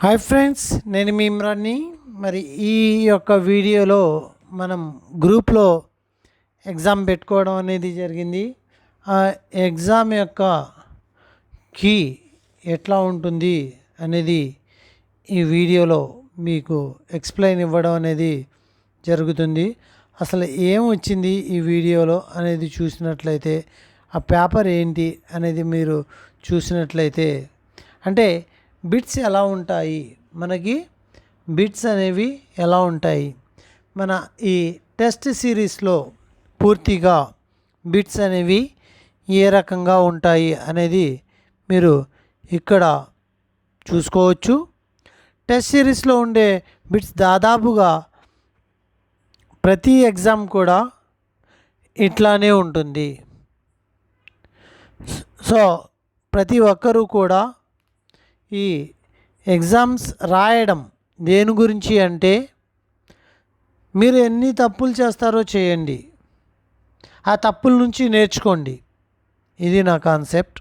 Hi friends, నేను మీ ఇమ్రాన్ని. మరి ఈ యొక్క వీడియోలో మనం గ్రూప్లో ఎగ్జామ్ పెట్టుకోవడం అనేది జరిగింది. ఆ ఎగ్జామ్ యొక్క కీ ఎట్లా ఉంటుంది అనేది ఈ వీడియోలో మీకు ఎక్స్ప్లెయిన్ ఇవ్వడం అనేది జరుగుతుంది. అసలు ఏం వచ్చింది ఈ వీడియోలో అనేది చూసినట్లయితే, ఆ పేపర్ ఏంటి అనేది మీరు చూసినట్లయితే, అంటే బిట్స్ ఎలా ఉంటాయి, మనకి బిట్స్ అనేవి ఎలా ఉంటాయి, మన ఈ టెస్ట్ సిరీస్లో పూర్తిగా బిట్స్ అనేవి ఏ రకంగా ఉంటాయి అనేది మీరు ఇక్కడ చూసుకోవచ్చు. టెస్ట్ సిరీస్లో ఉండే బిట్స్ దాదాపుగా ప్రతి ఎగ్జామ్ కూడా ఇట్లానే ఉంటుంది. సో ప్రతి ఒక్కరూ కూడా ఈ ఎగ్జామ్స్ రాయడం దేని గురించి అంటే, మీరు ఎన్ని తప్పులు చేస్తారో చేయండి, ఆ తప్పుల నుంచి నేర్చుకోండి. ఇది నా కాన్సెప్ట్.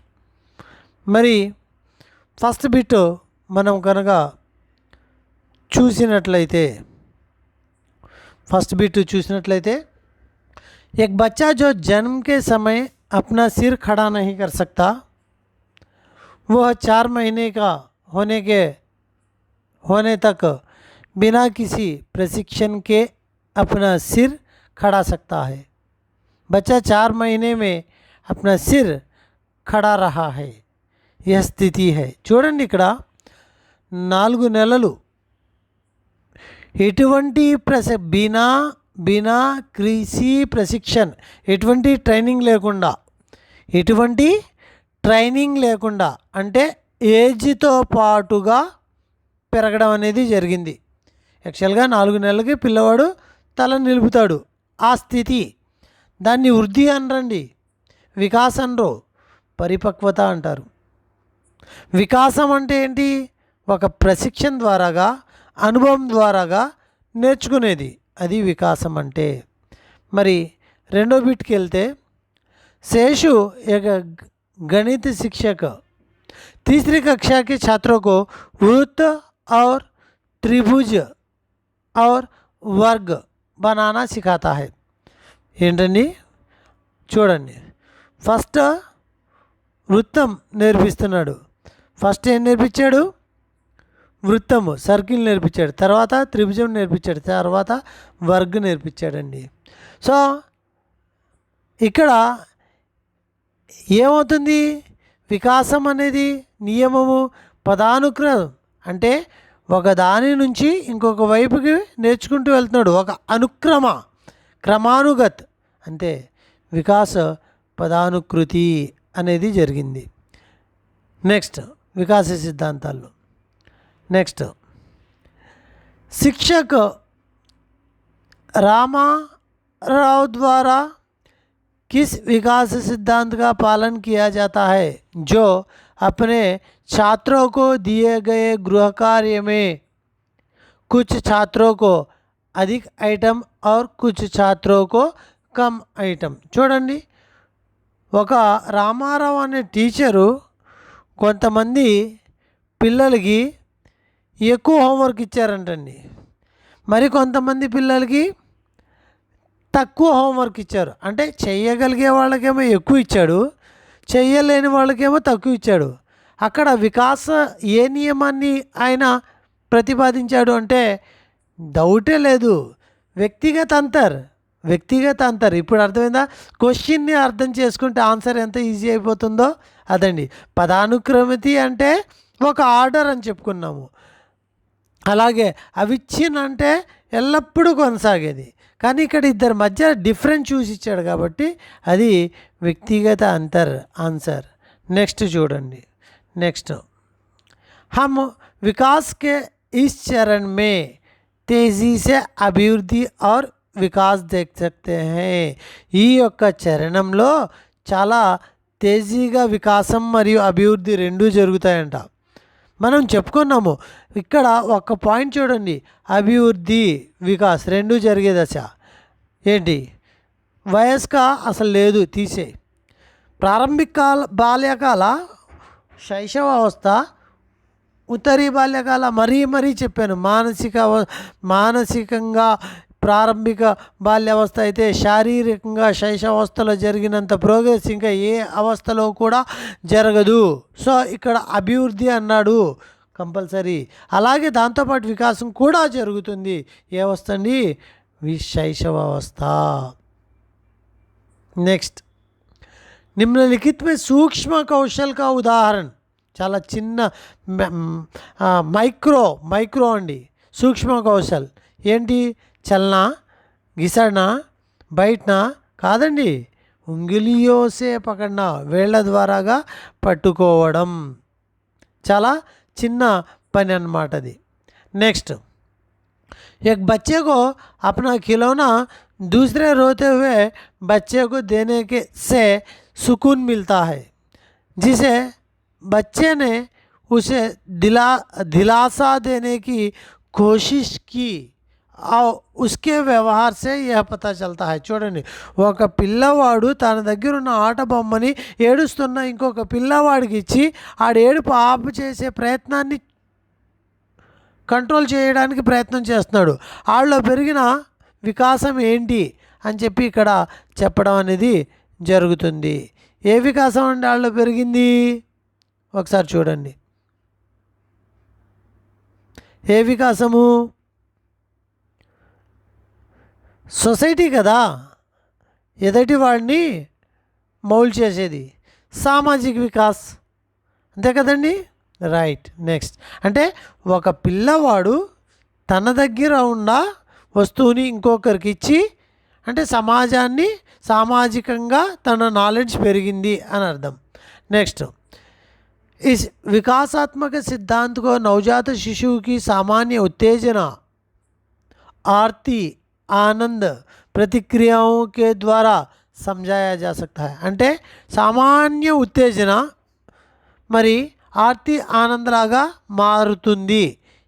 మరి ఫస్ట్ బిట్ మనం కనుక చూసినట్లయితే, एक बच्चा जो जन्म के समय अपना सिर खड़ा नहीं कर सकता, वह 4 महीने का होने तक बिना किसी प्रशिक्षण के अपना सिर खड़ा सकता है. बच्चा 4 महीने में अपना सिर खड़ा रहा है, यह स्थिति है. చూడండి, ఇక్కడ 4 నెలలు ఎటువంటి బినా కృషి ప్రశిక్షణ, ఎటువంటి ట్రైనింగ్ లేకుండా అంటే ఏజ్తో పాటుగా పెరగడం అనేది జరిగింది. యాక్చువల్గా 4 నెలలకి పిల్లవాడు తల నిలుపుతాడు. ఆ స్థితి, దాన్ని వృద్ధి అనరండి, వికాసం అనరు, పరిపక్వత అంటారు. వికాసం అంటే ఏంటి? ఒక ప్రశిక్షణ ద్వారాగా, అనుభవం ద్వారాగా నేర్చుకునేది, అది వికాసం అంటే. మరి రెండో బిట్కి వెళ్తే, शेषु एक गणित शिक्षक तीसरी कक्षा के छात्रों को वृत्त और त्रिभुज और वर्ग बनाना सिखाता है. ఏంటండి, చూడండి, ఫస్ట్ వృత్తం నేర్పిస్తున్నాడు. ఫస్ట్ ఏం నేర్పించాడు? వృత్తము, సర్కిల్ నేర్పించాడు. తర్వాత త్రిభుజం నేర్పించాడు. తర్వాత వర్గ్ నేర్పించాడండి. సో ఇక్కడ ఏమవుతుంది? వికాసం అనేది నియమము, పదానుక్రమం అంటే ఒక దాని నుంచి ఇంకొక వైపుకి నేర్చుకుంటూ వెళ్తున్నాడు. ఒక క్రమానుగత్ అంటే వికాస పదానుకృతి అనేది జరిగింది. నెక్స్ట్ వికాస సిద్ధాంతాల్లో నెక్స్ట్ शिक्षक रामाराव द्वारा किस विकास सिद्धांत का पालन किया जाता है, जो अपने छात्रों को दिए गए गृह कार्य में कुछ छात्रों को अधिक आइटम और कुछ छात्रों को कम आइटम. చూడండి, ఒక రామారావు అనే టీచరు కొంతమంది పిల్లలకి ఎక్కువ హోంవర్క్ ఇచ్చారంటండి, మరి కొంతమంది పిల్లలకి తక్కువ హోంవర్క్ ఇచ్చారు. అంటే చెయ్యగలిగే వాళ్ళకేమో ఎక్కువ ఇచ్చాడు, చెయ్యలేని వాళ్ళకేమో తక్కువ ఇచ్చాడు. అక్కడ వికాస ఏ నియమాన్ని ఆయన ప్రతిపాదించాడు అంటే, డౌటే లేదు, వ్యక్తిగత అంతర్. ఇప్పుడు అర్థమైందా? క్వశ్చన్ని అర్థం చేసుకుంటే ఆన్సర్ ఎంత ఈజీ అయిపోతుందో అదండి. పదానుక్రమితి అంటే ఒక ఆర్డర్ అని చెప్పుకున్నాము. అలాగే అవిచ్ఛిన్న అంటే ఎల్లప్పుడూ కొనసాగేది. కానీ ఇక్కడ ఇద్దరి మధ్య డిఫరెన్స్ చూసి ఇచ్చాడు కాబట్టి అది వ్యక్తిగత అంతర్ ఆన్సర్. నెక్స్ట్ చూడండి, నెక్స్ట్ हम विकास के इस चरण में तेज़ी से अभिवृद्धि और వికాస్ देख सकते हैं. ఈ యొక్క చరణంలో చాలా తేజీగా వికాసం మరియు అభివృద్ధి రెండూ జరుగుతాయంట. మనం చెప్పుకున్నాము. ఇక్కడ ఒక పాయింట్ చూడండి, అభివృద్ధి వికాస్ రెండు జరిగే దశ ఏంటి? వయస్క అసలు లేదు, తీసే. ప్రారంభిక బాల్యకాల శైశవావస్థ ఉత్తరీ బాల్యకాల మరీ చెప్పాను. మానసికంగా ప్రారంభిక బాల్యావస్థ అయితే శారీరకంగా శైశవావస్థలో జరిగినంత ప్రోగ్రెస్ ఇంకా ఏ అవస్థలో కూడా జరగదు. సో ఇక్కడ అభివృద్ధి అన్నాడు కంపల్సరీ. అలాగే దాంతోపాటు వికాసం కూడా జరుగుతుంది. ఏ అవస్థ అండి? శైశవావస్థ. నెక్స్ట్, निम्नलिखित में सूक्ष्म कौशल का उदाहरण, చాలా చిన్న మైక్రో అండి సూక్ష్మ కౌశల్ ఏంటి? చలనా, గిసడనా, బయటనా కాదండి, ఉంగిలియోసే పకడ్నా, వేళ్ల ద్వారాగా పట్టుకోవడం. చాలా చిన్న పని అన్నమాట అది. నెక్స్ట్, एक बच्चे को अपना खिलौना दूसरे रोते हुए बच्चे को देने के से सुकून मिलता है, जिसे बच्चे ने उसे दिलासा देने की कोशिश की और उसके व्यवहार से यह पता चलता है. చూడండి, ఒక పిల్లవాడు తన దగ్గర ఉన్న ఆట బొమ్మని ఏడుస్తున్న ఇంకొక పిల్లవాడికి ఇచ్చి ఆడు ఏడుపు ఆపు చేసే ప్రయత్నాన్ని కంట్రోల్ చేయడానికి ప్రయత్నం చేస్తున్నాడు. వాళ్ళలో పెరిగిన వికాసం ఏంటి అని చెప్పి ఇక్కడ చెప్పడం అనేది జరుగుతుంది. ఏ వికాసం అంటే వాళ్ళలో పెరిగింది? ఒకసారి చూడండి. ఏ వికాసము? సొసైటీ కదా ఎదటి వాడిని మౌల్డ్ చేసేది. సామాజిక వికాస్ అంతే కదండి. రైట్. నెక్స్ట్, అంటే ఒక పిల్లవాడు తన దగ్గర ఉన్న వస్తువుని ఇంకొకరికి ఇచ్చి, అంటే సామాజికంగా తన నాలెడ్జ్ పెరిగింది అని అర్థం. నెక్స్ట్, इस विकासात्मक सिद्धांत को नवजात शिशु की सामान्य उत्तेजना, आरती, आनंद प्रतिक्रियाओं के द्वारा समझाया जा सकता है. అంటే సామాన్య ఉత్తేజన మరి ఆర్తి ఆనందలాగా మారుతుంది.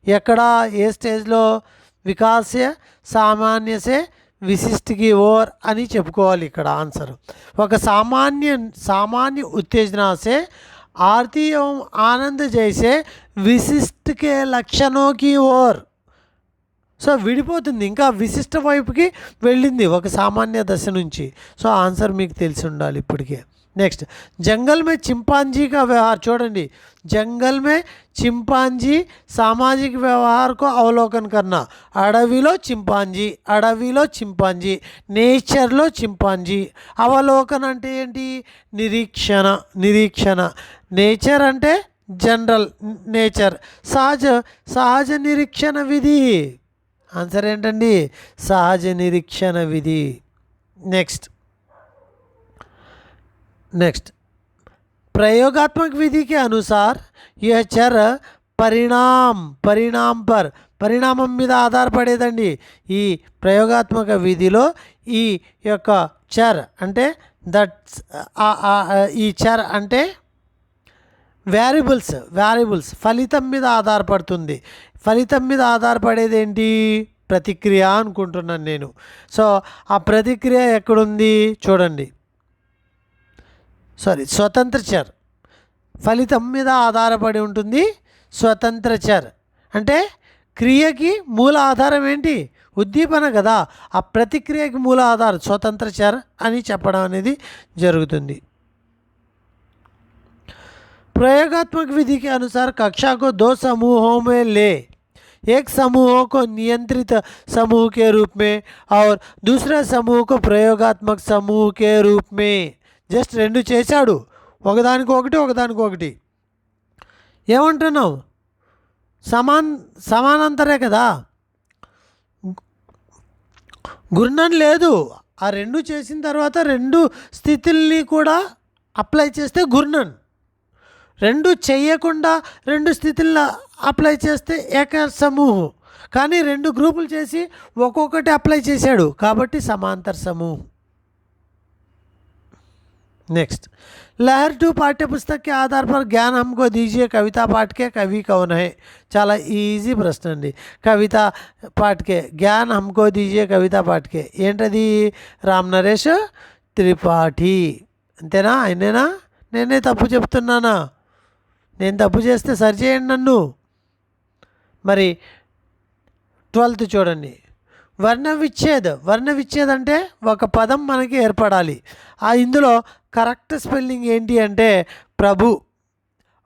ఎక్కడ? ఏ స్టేజ్లో? వికాసే సామాన్యసే విశిష్టకి ఓర్ అని చెప్పుకోవాలి ఇక్కడ ఆన్సర్. ఒక सामान्य उत्तेजना से आरती एवं आनंद जैसे विशिष्ट के लक्षणों की ओर. సో విడిపోతుంది, ఇంకా విశిష్ట వైపుకి వెళ్ళింది ఒక సామాన్య దశ నుంచి. సో ఆన్సర్ మీకు తెలిసి ఉండాలి ఇప్పటికే. నెక్స్ట్, జంగల్ మే చింపాంజీ కా వ్యవహార్. చూడండి, జంగల్ మే చింపాంజీ సామాజిక వ్యవహార్కు అవలోకన్ కన్నా. అడవిలో చింపాంజీ, నేచర్లో చింపాంజీ. అవలోకన్ అంటే ఏంటి? నిరీక్షణ. నేచర్ అంటే జనరల్ నేచర్. సహజ నిరీక్షణ విధి. ఆన్సర్ ఏంటండి? సహజ నిరీక్షణ విధి. నెక్స్ట్, प्रयोगात्मक विधि के अनुसार यह चर పరిణామం మీద ఆధారపడేదండి. ఈ ప్రయోగాత్మక విధిలో ఈ యొక్క చర్ అంటే ఈ చర్ అంటే వ్యారిబుల్స్ ఫలితం మీద ఆధారపడుతుంది. ఫలితం మీద ఆధారపడేది ఏంటి? ప్రతిక్రియ అనుకుంటున్నాను నేను. సో ఆ ప్రతిక్రియ ఎక్కడుంది చూడండి. స్వతంత్ర చర్ ఫలితం మీద ఆధారపడి ఉంటుంది. స్వతంత్ర చర్ అంటే క్రియకి మూల ఆధారం ఏంటి? ఉద్దీపన కదా. ఆ ప్రతిక్రియకి మూల ఆధారం స్వతంత్ర చర్ అని చెప్పడం అనేది జరుగుతుంది. प्रयोगात्मक विधि के अनुसार कक्षा को 2 समूहों में ले. एक समूह को नियंत्रित समूह के रूप में और दूसरे समूह को प्रयोगात्मक समूह के रूप में. జస్ట్ 2 చేశాడు, ఒకదానికొకటి. ఏమంటున్నావు? సమానాంతరే కదా. గుర్ణన్ లేదు. ఆ 2 చేసిన తర్వాత 2 స్థితుల్ని కూడా అప్లై చేస్తే గుర్ణన్. 2 చేయకుండా 2 స్థితుల్లో అప్లై చేస్తే ఏక సమూహం. కానీ 2 గ్రూపులు చేసి ఒక్కొక్కటి అప్లై చేశాడు కాబట్టి సమాంతర సమూహం. नेक्स्ट, लहर 2 पाठ्य पुस्तक के आधार पर ज्ञान हमको दीजिए. कविता पाठ के कवि कौन है? చాలా ఈజీ ప్రశ్న అండి. కవిత పాఠ్ కే జ్ఞాన్ హమ్కో దీజియే. కవిత పాఠ్ కే ఏంటది? రామ్ నరేష్ త్రిపాఠి. అంతేనా? ఆయనేనా? నేనే తప్పు చెప్తున్నానా? నేను తప్పు చేస్తే సరిచేయండి నన్ను. మరి 12th చూడండి. వర్ణ విచ్ఛేద్ అంటే ఒక పదం మనకి ఏర్పడాలి. ఇందులో కరెక్ట్ స్పెల్లింగ్ ఏంటి అంటే ప్రభు,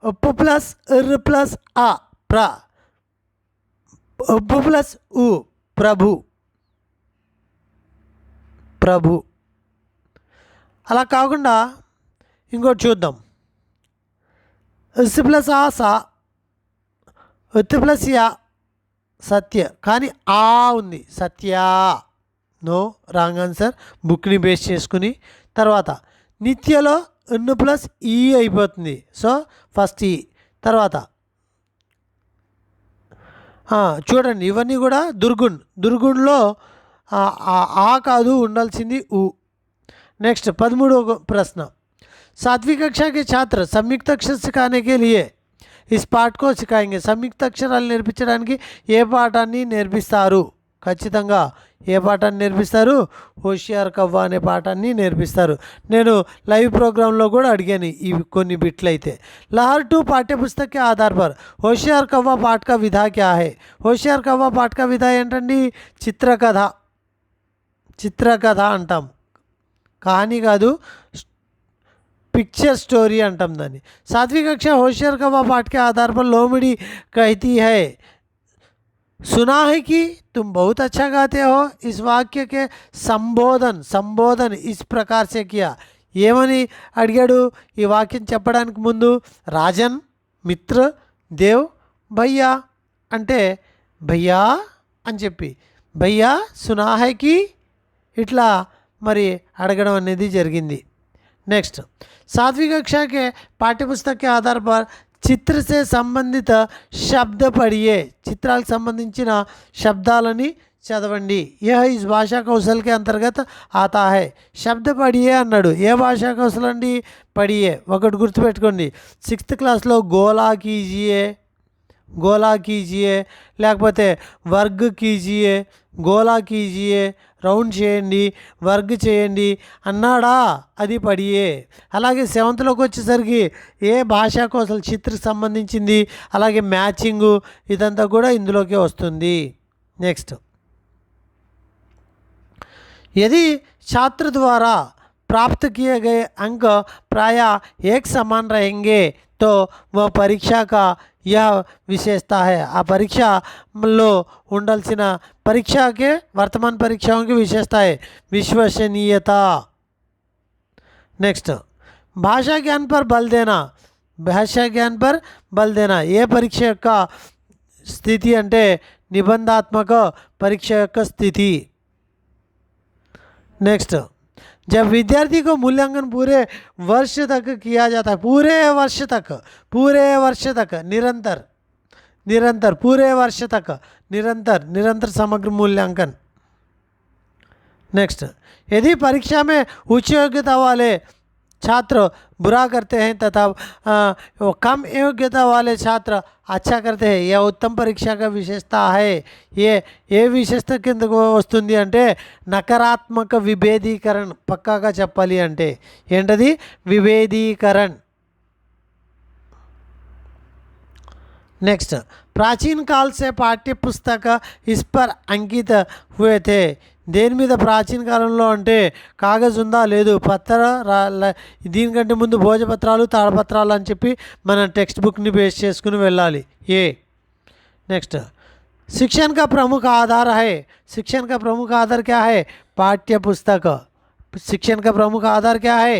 ఉప్పు ప్లస్ ఇర్ ప్లస్ ఆ, ఉప్పు ప్లస్ ఉ, ప్రభు. అలా కాకుండా ఇంకోటి చూద్దాం. ఇస్ ప్లస్ ఆ సా, ఉత్ ప్లస్ యా సత్య, కానీ ఆ ఉంది సత్య. No, wrong answer. బుక్ని బేస్ చేసుకుని. తర్వాత నిత్యలో ఎన్ ప్లస్ ఈ అయిపోతుంది. సో ఫస్ట్ ఈ. తర్వాత చూడండి, ఇవన్నీ కూడా దుర్గుణ్లో ఆ కాదు, ఉండాల్సింది ఊ. नेक्स्ट 13వ प्रश्न, 7वीं कक्षा के छात्र संयुक्त अक्षर सिखाने के लिए इस पाठ को सिखाएंगे. సంయుక్త అక్షరాలు నేర్పించడానికి ఏ పాఠాన్ని నేర్పిస్తారు? ఖచ్చితంగా ఏ పాఠాన్ని నేర్పిస్తారు? హోషియార్ కవ్వ అనే పాఠాన్ని నేర్పిస్తారు. నేను లైవ్ ప్రోగ్రాంలో కూడా అడిగాను ఇవి కొన్ని బిట్లు అయితే. लहर 2 पाठ्यपुस्तक के आधार पर होशियार कव्वा पाठ का विधा क्या है? होशियार कव्वा पाठ का विधा ఏంటండి? చిత్రకథ అంటాం. कहानी కాదు, पिक्चर स्टोरी अंटाम दानी. 7वीं कक्षा होशियार कव्वा पाठ के आधार पर लोमड़ी कहती है, सुना है कि तुम बहुत अच्छा गाते हो. इस वाक्य के संबोधन इस प्रकार से किया. ఏమని అడిగాడు ఈ వాక్యం చెప్పడానికి ముందు? రాజన్, మిత్ర, దేవ్, భయ్యా అంటే భయ్యా అని చెప్పి భయ్యా సునా హై కి ఇట్లా మరి అడగడం అనేది జరిగింది. नेक्स्ट 7वीं कक्षा के पाठ्यपुस्तक के आधार पर चित्र से संबंधित शब्द पढ़िए. चित्राలకు సంబంధించిన శబ్దాలని చదవండి. यह इस भाषा कौशल के अंतर्गत आता है. శబ్ద పడియే అన్నాడు. ఏ భాషా కౌశల్ అండి? పడియే. ఒకటి గుర్తుపెట్టుకోండి, 6th క్లాస్లో గోలా కీజియే లేకపోతే వర్గ్ కీజియే, గోలా కీజియే, రౌండ్ చేయండి, వర్గ్ చేయండి అన్నాడా, అది పడియే. అలాగే 7thలోకి వచ్చేసరికి ఏ భాషా కౌశల్ చిత్రకు సంబంధించింది, అలాగే మ్యాచింగు ఇదంతా కూడా ఇందులోకే వస్తుంది. నెక్స్ట్, यदि छात्र द्वारा प्राप्त किए गए अंक प्राय एक समान रहेंगे तो वह परीक्षा का यह विशेषता है. आ परीक्षाలో ఉండాల్సిన परीक्षा के वर्तमान परीक्षाओं की विशेषता है विश्वसनीयता. नेक्स्ट, भाषा ज्ञान पर बल देना. ఏ పరీక్ష యొక్క స్థితి అంటే నిబంధాత్మక పరీక్ష యొక్క స్థితి. नेक्स्ट, जब विद्यार्थी को मूल्यांकन पूरे वर्ष तक किया जाता है, पूरे वर्ष तक निरंतर पूरे वर्ष तक निरंतर समग्र मूल्यांकन. नेक्स्ट, यदि परीक्षा में उच्च योग्यता वाले छात्र बुरा करते हैं तथा कम योग्यता वाले छात्र अच्छा करते हैं, यह उत्तम परीक्षा का विशेषता है. ఏ విశేషత కిందకు వస్తుంది అంటే నకారాత్మక విభేదీకరణ. పక్కాగా చెప్పాలి అంటే ఏంటది? విభేదీకరణ. नेक्स्ट, प्राचीन काल से पाठ्य पुस्तक इस पर अंकित हुए थे. దేని మీద ప్రాచీన కాలంలో అంటే కాగజ్ ఉందా లేదు, దీనికంటే ముందు భోజపత్రాలు, తాళపత్రాలు అని చెప్పి మన టెక్స్ట్ బుక్ని బేస్ చేసుకుని వెళ్ళాలి. ఏ. नेक्स्ट, शिक्षण का प्रमुख आधार है. शिक्षण का प्रमुख आधार क्या है? पाठ्य पुस्तक. शिक्षण का प्रमुख आधार क्या है?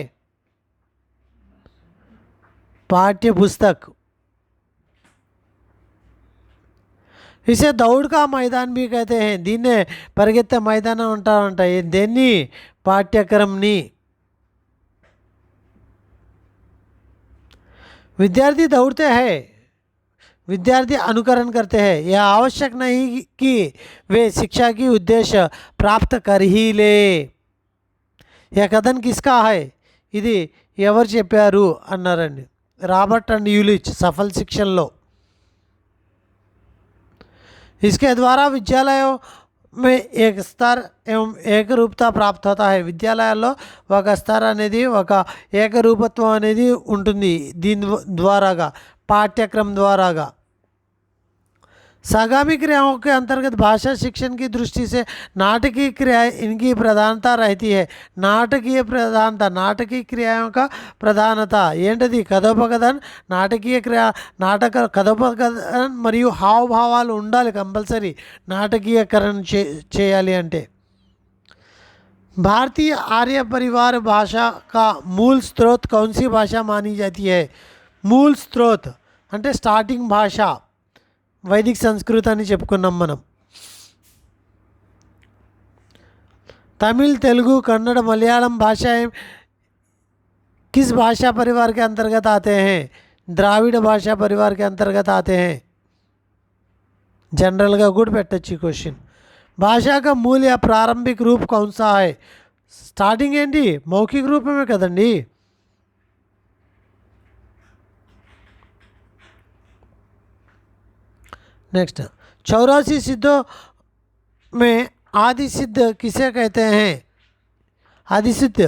पाठ्य पुस्तक. इसे दौड़ का मैदान भी कहते हैं. దీన్నే పరిగెత్తే మైదానం అంటారంట. దేన్ని? పాఠ్యక్రమంని. विद्यार्थी दौड़ते हैं, विद्यार्थी अनुकरण करते हैं. यह आवश्यक नहीं कि वे शिक्षा की उद्देश्य प्राप्त कर ही ले. यह कथन किसका है? ఇది ఎవరు చెప్పారు అన్నారండి? రాబర్ట్ అండ్ యూలిచ్ సఫल శిక్షణలో. इसके द्वारा विद्यालयों में एक स्तर एवं एक रूपता प्राप्त होता है. విద్యాలయాల్లో ఒక స్तर అనేది, ఒక ఏకరూపత్వం అనేది ఉంటుంది దీని ద్వారాగా, పాఠ్యక్రమం ద్వారాగా. सागामी क्रियाओं के अंतर्गत भाषा शिक्षण की दृष्टि से नाटकीय क्रिया इनकी प्रधानता रहती है। नाटकीय प्रधानता, नाटकीय क्रियाओं का प्रधानता ఏంటది? కథోపకథన్, నాటకీయ క్రియ, నాటక కథోపకథన్ మరియు హావభావాలు ఉండాలి కంపల్సరీ నాటకీయకరణ చేయాలి అంటే। भारतीय आर्य परिवार भाषा का मूल स्रोत कौन सी भाषा मानी जाती है? मूल स्रोत అంటే స్టార్టింగ్ భాష వైదిక సంస్కృత అని చెప్పుకున్నాం మనం। तमिल, तेलुगु, कन्नड़, मलयालम भाषाएं किस भाषा परिवार के अंतर्गत आते हैं? द्राविड़ भाषा परिवार के अंतर्गत आते हैं। जनरल का गुड పెట్టచ్చు क्वेश्चन। भाषा का मूल या प्रारंभिक रूप कौन सा है? स्टार्टिंग ఏంటి? మౌఖిక రూపమే కదండి। नेक्स्ट, 84 सिद्धों में आदि सिद्ध किसे कहते हैं? आदि सिद्ध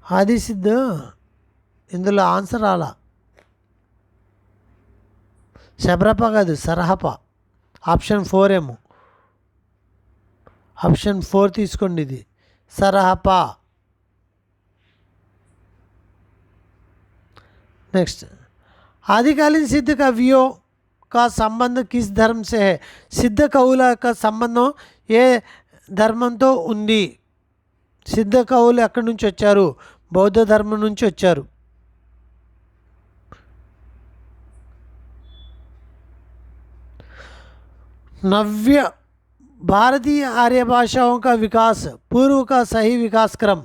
आदि सिद्ध ఇందులో ఆన్సర్ అలా శబరప కాదు, సరహప। ఆప్షన్ 4 ఏమో, ఆప్షన్ 4 తీసుకోండి, ఇది సరహప। नेक्स्ट, आदिकालीन सिद्ध कवियों का संबंध किस धर्म से है? सिद्ध कవుల का సంబంధం ఏ ధర్మంతో ఉంది? సిద్ధ కవులు ఎక్కడి నుంచి వచ్చారు? బౌద్ధ ధర్మం నుంచి వచ్చారు। नव्य भारतीय आर्य भाषाओं का विकास पूर्व का सही विकास क्रम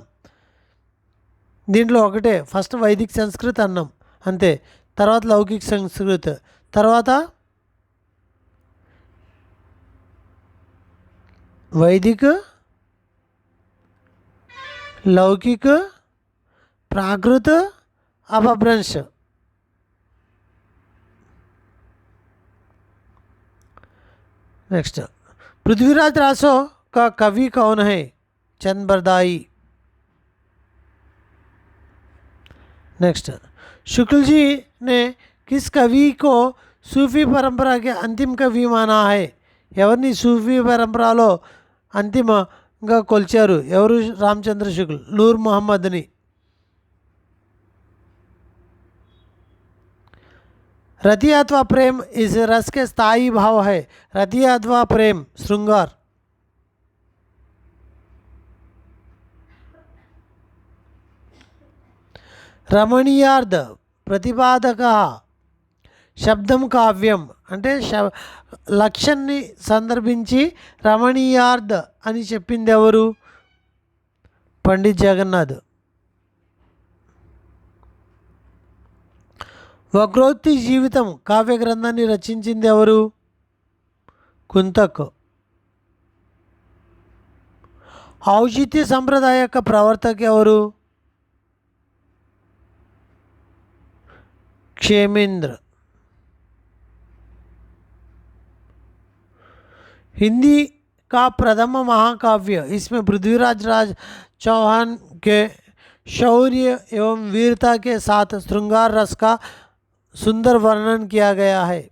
దీంట్లో ఒకటే, ఫస్ట్ వైదిక్ సంస్కృత్ అన్నాం అంతే, తర్వాత లౌకిక సంస్కృత్, తర్వాత వైదిక, లౌకిక, प्राकृत, अपभ्रंश। नेक्स्ट, पृथ्वीराज रासो का कवि कौन है? चंद बरदाई। नेक्स्ट, शुक्ल जी ने किस कवि को सूफी परंपरा के अंतिम कवि माना है? ఎవరిని సూఫీ పరంపరలో అంతిమంగా కొల్చారు? ఎవరు? రామచంద్ర శుక్ల్, నూర్ మొహమ్మద్ని। रति अथवा प्रेम इस रस के स्थायी भाव है। रति अथवा प्रेम श्रृंगार। రమణీయార్థ ప్రతిపాదక శబ్దం కావ్యం అంటే లక్ష్యాన్ని సందర్భించి రమణీయార్థ అని చెప్పింది ఎవరు? పండిత్ జగన్నాథ్। వక్రోక్తి జీవితం కావ్య గ్రంథాన్ని రచించింది ఎవరు? కుంతక్। ఔచిత్య సంప్రదాయ యొక్క ప్రవర్తక ఎవరు? क्षेमेंद्र। हिंदी का प्रथम महाकाव्य, इसमें पृथ्वीराज राज चौहान के शौर्य एवं वीरता के साथ श्रृंगार रस का सुंदर वर्णन किया गया है।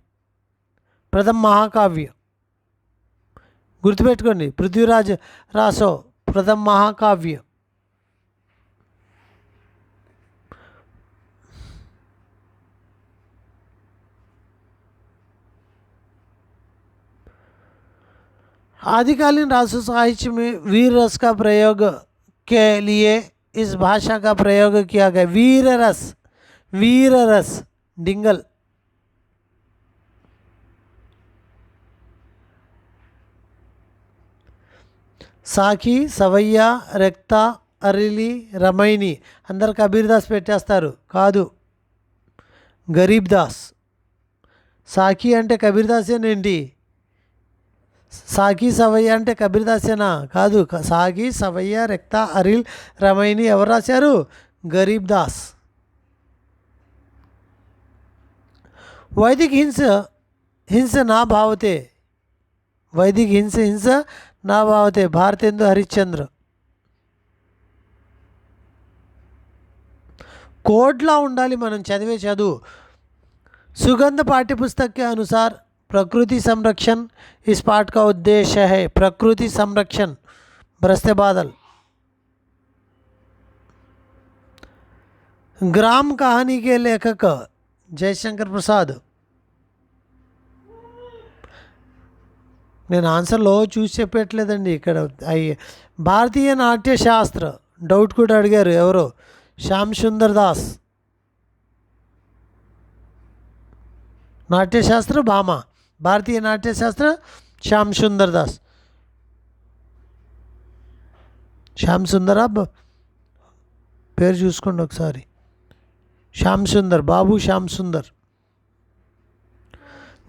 प्रथम महाकाव्य गुर्तुपेट्टुकोंడి, पृथ्वीराज रासो प्रथम महाकाव्य। आदिकालीन रासो साहित्य में वीर रस का प्रयोग के लिए इस भाषा का प्रयोग किया गया। वीर रस, वीर रस डिंगल। साखी, सवैया, रक्ता, अरिली, रमैनी अंदर कबीर दास పెట్టేస్తారు, కాదు గరీబ్ దాస్। సాఖీ అంటే కబీర్ దాసేనేంటి? సాకి సవయ్య అంటే కబీర్ దాసేనా? కాదు। సాకి, సవయ్య, రక్త, అరిల్, రమైని ఎవరు రాశారు? గరీబ్ దాస్। वैदिक हिंस ना भावते, वैदिक हिंस ना भावते भारतेंदु हरिश्चंद्र। కోడ్లా ఉండాలి మనం చదివే చదువు. सुगंध पाठ्य पुस्तक के अनुसार प्रकृति संरक्षण इस पाठ का उद्देश्य है. प्रकृति संरक्षण. बरसते बादल. ग्राम कहानी के लेखक जयशंकर प्रसाद. నేను ఆన్సర్లో చూసి చెప్పట్లేదండి ఇక్కడ. భారతీయ నాట్య శాస్త్ర డౌట్ కూడా అడిగారు ఎవరో, శ్యామ్ సుందర్ దాస్. నాట్యశాస్త్ర భామ, భారతీయ నాట్యశాస్త్ర శ్యామ్ సుందర్ దాస్. శ్యామ్ సుందరా పేరు చూసుకోండి ఒకసారి. శ్యామ్ సుందర్, బాబు శ్యామ్ సుందర్.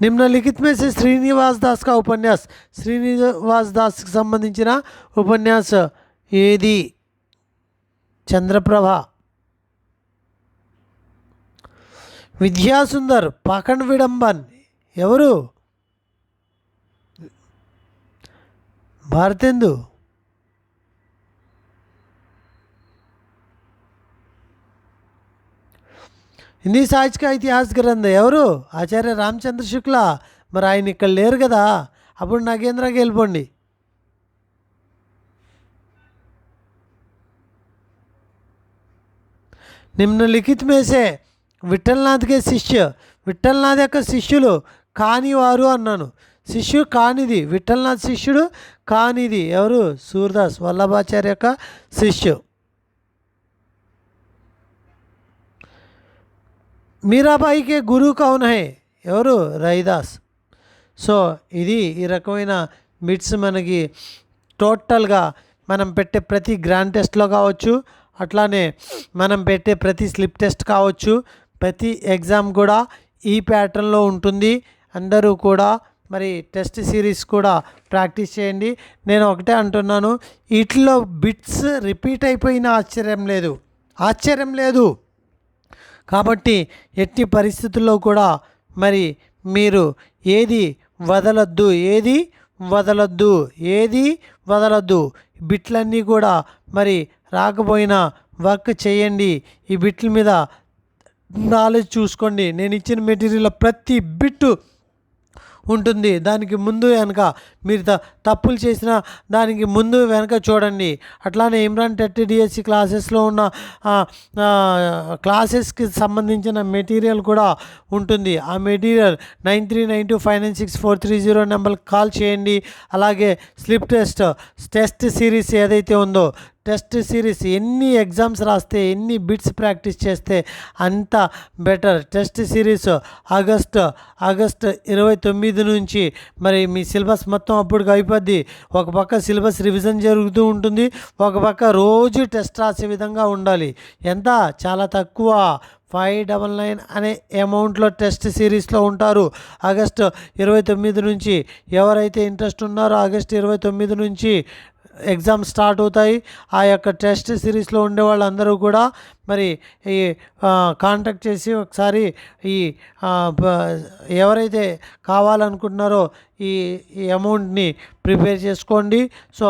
నిమ్నలిఖిత్ में से శ్రీనివాస్ దాస్ का उपन्यास, శ్రీనివాస్ దాస్కి సంబంధించిన ఉపన్యాస ఏది? చంద్రప్రభ. విద్యాసుందర్ పాఖండ్ విడంబన్ ఎవరు? భారతేందు. హిందీ సాహిత్య ఇతిహాస్ గ్రంథ ఎవరు? ఆచార్య రామచంద్ర శుక్ల. మరి ఆయన ఇక్కడ లేరు కదా, అప్పుడు నాగేంద్రకి వెళ్ళిపోండి. నిమ్నలిఖిత్ में से విఠల్నాథ్కే శిష్య, విఠల్నాథ్ యొక్క శిష్యులు కానివారు అన్నాను. శిష్యు కానిది, విఠల్నాథ్ శిష్యుడు కానిది ఎవరు? సూర్దాస్ వల్లభాచార్య యొక్క శిష్యు. మీరాబాయికే గురువు కౌన్ హై ఎవరు? రవిదాస్. సో ఇది ఈ రకమైన బిట్స్ మనకి టోటల్గా మనం పెట్టే ప్రతి గ్రాండ్ టెస్ట్లో కావచ్చు, అట్లానే మనం పెట్టే ప్రతి స్లిప్ టెస్ట్ కావచ్చు, ప్రతి ఎగ్జామ్ కూడా ఈ ప్యాటర్న్లో ఉంటుంది. అందరూ కూడా మరి టెస్ట్ సిరీస్ కూడా ప్రాక్టీస్ చేయండి. నేను ఒకటే అంటున్నాను, వీటిలో బిట్స్ రిపీట్ అయిపోయిన ఆశ్చర్యం లేదు. కాబట్టి ఎట్టి పరిస్థితుల్లో కూడా మరి మీరు ఏది వదలొద్దు. బిట్లన్నీ కూడా మరి రాకపోయినా వర్క్ చేయండి. ఈ బిట్ల మీద నాలెడ్జ్ చూసుకోండి. నేను ఇచ్చిన మెటీరియల్ ప్రతి బిట్టు ఉంటుంది. దానికి ముందు వెనక మీరు తప్పులు చేసిన దానికి ముందు వెనక చూడండి. అట్లానే ఇమ్రాన్ టెట్ డిఎస్సి క్లాసెస్లో ఉన్న క్లాసెస్కి సంబంధించిన మెటీరియల్ కూడా ఉంటుంది. ఆ మెటీరియల్ 9392596430 నెంబర్కి కాల్ చేయండి. అలాగే స్లిప్ టెస్ట్ సిరీస్ ఏదైతే ఉందో, టెస్ట్ సిరీస్ ఎన్ని ఎగ్జామ్స్ రాస్తే, ఎన్ని బిట్స్ ప్రాక్టీస్ చేస్తే అంత బెటర్. టెస్ట్ సిరీస్ ఆగస్ట్ 29 నుంచి మరి మీ సిలబస్ మొత్తం అప్పటికి అయిపోద్ది. ఒక పక్క సిలబస్ రివిజన్ జరుగుతూ ఉంటుంది, ఒక పక్క రోజు టెస్ట్ రాసే విధంగా ఉండాలి. ఎంత? చాలా తక్కువ 599 అనే అమౌంట్లో టెస్ట్ సిరీస్లో ఉంటారు. ఆగస్టు 29 నుంచి ఎవరైతే ఇంట్రెస్ట్ ఉన్నారో ఆగస్టు 29 నుంచి ఎగ్జామ్ స్టార్ట్ అవుతాయి. ఆ యొక్క టెస్ట్ సిరీస్లో ఉండే వాళ్ళందరూ కూడా మరి ఈ కాంటాక్ట్ చేసి ఒకసారి ఈ ఎవరైతే కావాలనుకుంటున్నారో ఈ అమౌంట్ని ప్రిపేర్ చేసుకోండి. సో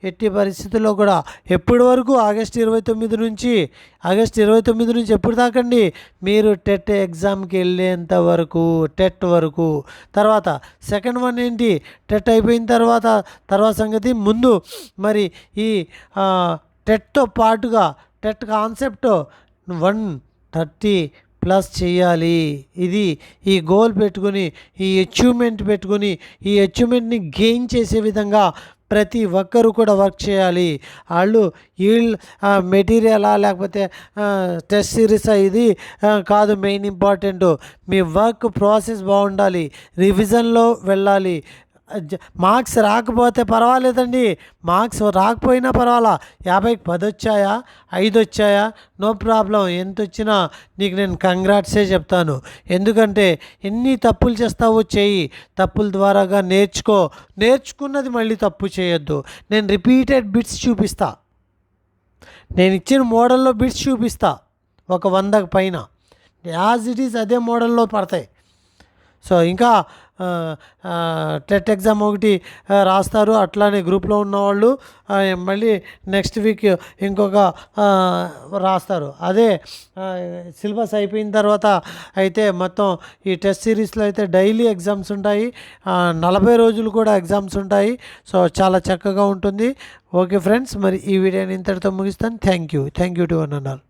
ఎట్టి పరిస్థితుల్లో కూడా ఎప్పటి వరకు ఆగస్టు 29 నుంచి ఎప్పుడు దాకండి? మీరు టెట్ ఎగ్జామ్కి వెళ్ళేంత వరకు, టెట్ వరకు. తర్వాత సెకండ్ వన్ ఏంటి? టెట్ అయిపోయిన తర్వాత సంగతి ముందు మరి ఈ టెట్తో పాటుగా టెట్ కాన్సెప్ట్ 130+ చేయాలి. ఇది ఈ గోల్ పెట్టుకుని, ఈ అచీవ్మెంట్ని గెయిన్ చేసే విధంగా ప్రతి ఒక్కరూ కూడా వర్క్ చేయాలి. వాళ్ళు మెటీరియలా లేకపోతే టెస్ట్ సిరీసా ఇది కాదు మెయిన్ ఇంపార్టెంట్. మీ వర్క్ ప్రాసెస్ బాగుండాలి, రివిజన్లో వెళ్ళాలి. మార్క్స్ రాకపోతే పర్వాలేదండి, మార్క్స్ రాకపోయినా పర్వాలా. 50కి 10 వచ్చాయా, 5 వచ్చాయా, నో ప్రాబ్లం. ఎంత వచ్చినా నీకు నేను కంగ్రాట్సే చెప్తాను. ఎందుకంటే ఎన్ని తప్పులు చేస్తావో చేయి, తప్పుల ద్వారాగా నేర్చుకున్నది మళ్ళీ తప్పు చేయొద్దు. నేను రిపీటెడ్ బిట్స్ చూపిస్తా, నేను ఇచ్చిన మోడల్లో బిట్స్ చూపిస్తా, ఒక 100కి పైన యాజ్ ఇట్ ఈజ్ అదే మోడల్లో పడతాయి. సో ఇంకా టెట్ ఎగ్జామ్ ఒకటి రాస్తారు. అట్లానే గ్రూప్లో ఉన్నవాళ్ళు మళ్ళీ నెక్స్ట్ వీక్ ఇంకొక రాస్తారు. అదే సిలబస్ అయిపోయిన తర్వాత అయితే మొత్తం ఈ టెస్ట్ సిరీస్లో అయితే డైలీ ఎగ్జామ్స్ ఉంటాయి. 40 రోజులు కూడా ఎగ్జామ్స్ ఉంటాయి. సో చాలా చక్కగా ఉంటుంది. ఓకే ఫ్రెండ్స్, మరి ఈ వీడియోని ఇంతటితో ముగిస్తాను. Thank you to one and all.